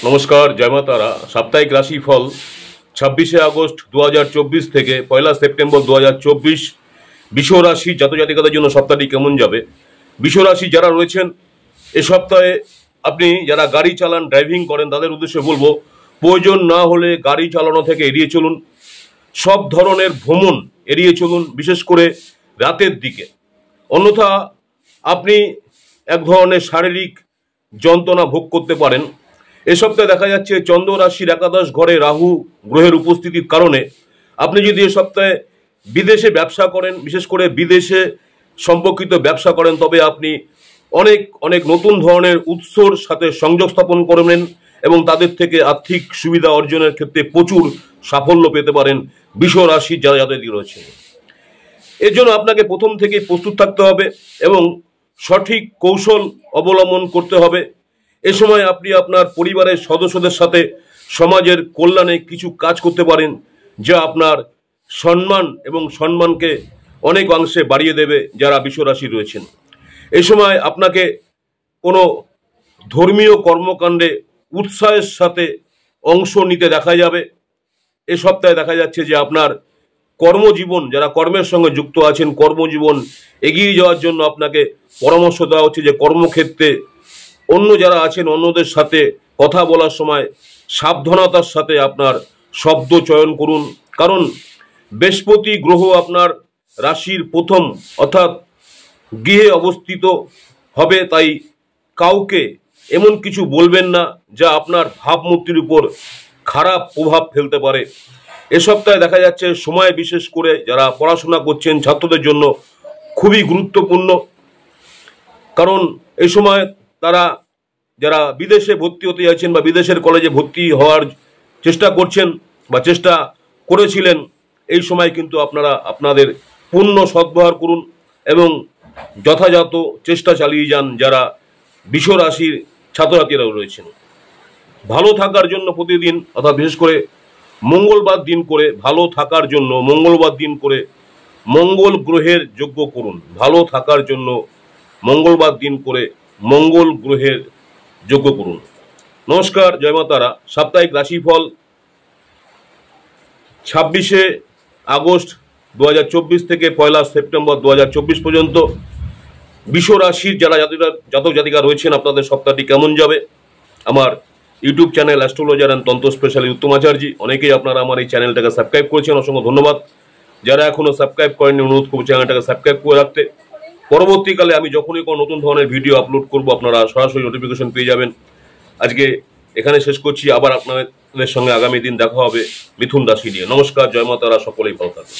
নমস্কার, জয় মা তারা। সাপ্তাহিক রাশিফল 26শে আগস্ট 2024 থেকে 1লা সেপ্টেম্বর 2024 বৃষ রাশি জাতজাতিকাদের জন্য সপ্তাহটি কেমন যাবে। বৃষ রাশি যারা রয়েছেন এ সপ্তাহে, আপনি যারা গাড়ি চালান, ড্রাইভিং করেন, তাদের উদ্দেশ্যে বলবো প্রয়োজন না হলে গাড়ি চালানো থেকে এড়িয়ে চলুন। সব ধরনের ভ্রমণ এড়িয়ে চলুন, বিশেষ করে রাতের দিকে। অন্যথা আপনি এক ধরনের শারীরিক যন্ত্রণা ভোগ করতে পারেন। এ সপ্তাহে দেখা যাচ্ছে চন্দ্র রাশির একাদশ ঘরে রাহু গ্রহের উপস্থিতির কারণে আপনি যদি এ সপ্তাহে বিদেশে ব্যবসা করেন, বিশেষ করে বিদেশে সম্পর্কিত ব্যবসা করেন, তবে আপনি অনেক অনেক নতুন ধরনের উৎসর সাথে সংযোগ স্থাপন করবেন এবং তাদের থেকে আর্থিক সুবিধা অর্জনের ক্ষেত্রে প্রচুর সাফল্য পেতে পারেন বৃষ রাশির যারা যাদের রয়েছে। এর জন্য আপনাকে প্রথম থেকেই প্রস্তুত থাকতে হবে এবং সঠিক কৌশল অবলম্বন করতে হবে। এ সময় আপনি আপনার পরিবারের সদস্যদের সাথে সমাজের কল্যাণে কিছু কাজ করতে পারেন, যা আপনার সম্মান এবং সম্মানকে অনেক অংশে বাড়িয়ে দেবে যারা বৃষ রাশি রয়েছেন। এ সময় আপনাকে কোনো ধর্মীয় কর্মকাণ্ডে উৎসাহের সাথে অংশ নিতে দেখা যাবে। এ সপ্তাহে দেখা যাচ্ছে যে আপনার কর্মজীবন, যারা কর্মের সঙ্গে যুক্ত আছেন, কর্মজীবন এগিয়ে যাওয়ার জন্য আপনাকে পরামর্শ দেওয়া হচ্ছে যে কর্মক্ষেত্রে অন্য যারা আছেন অন্যদের সাথে কথা বলার সময় সাবধানতার সাথে আপনার শব্দ চয়ন করুন। কারণ বৃহস্পতি গ্রহ আপনার রাশির প্রথম অর্থাৎ গৃহে অবস্থিত হবে, তাই কাউকে এমন কিছু বলবেন না যা আপনার ভাবমূর্তির উপর খারাপ প্রভাব ফেলতে পারে। এ সপ্তাহে দেখা যাচ্ছে সময়, বিশেষ করে যারা পড়াশোনা করছেন ছাত্রদের জন্য খুবই গুরুত্বপূর্ণ। কারণ এই সময় তারা যারা বিদেশে ভর্তি হতে যাচ্ছেন বা বিদেশের কলেজে ভর্তি হওয়ার চেষ্টা করছেন বা চেষ্টা করেছিলেন, এই সময় কিন্তু আপনারা আপনাদের পূর্ণ সদ্ব্যবহার করুন এবং যথাযথ চেষ্টা চালিয়ে যান যারা বৃষ রাশির ছাত্রছাত্রীরা রয়েছেন। ভালো থাকার জন্য প্রতিদিন, অর্থাৎ বিশেষ করে মঙ্গলবার দিন করে ভালো থাকার জন্য মঙ্গলবার দিন করে মঙ্গল গ্রহের যজ্ঞ করুন। ভালো থাকার জন্য মঙ্গলবার দিন করে মঙ্গল গ্রহের যজ্ঞ করুন। নমস্কার, জয় মা তারা। সাপ্তাহিক রাশিফল 26শে আগস্ট 2024 থেকে 1লা সেপ্টেম্বর 2024 পর্যন্ত বৃষ রাশির যারা জাতক জাতিকা রয়েছেন আপনাদের সপ্তাহটি কেমন যাবে। আমার ইউটিউব চ্যানেল অ্যাস্ট্রোলজার অ্যান্ড তন্ত্র স্পেশালি উত্তম আচার্য, অনেকেই আপনারা আমার এই চ্যানেলটাকে সাবস্ক্রাইব করেছেন, অসংখ্য ধন্যবাদ। যারা এখনও সাবস্ক্রাইব করেননি, অনুরোধ করব চ্যানেলটাকে সাবস্ক্রাইব করে রাখতে। পরবর্তীকালে আমি যখনই কোনো নতুন ধরনের ভিডিও আপলোড করব আপনারা সরাসরি নোটিফিকেশন পেয়ে যাবেন। আজকে এখানে শেষ করছি, আবার আপনাদের সঙ্গে আগামী দিন দেখা হবে মিথুন রাশি নিয়ে। নমস্কার, জয় মা তারা, সকলেই ভালো থাকবেন।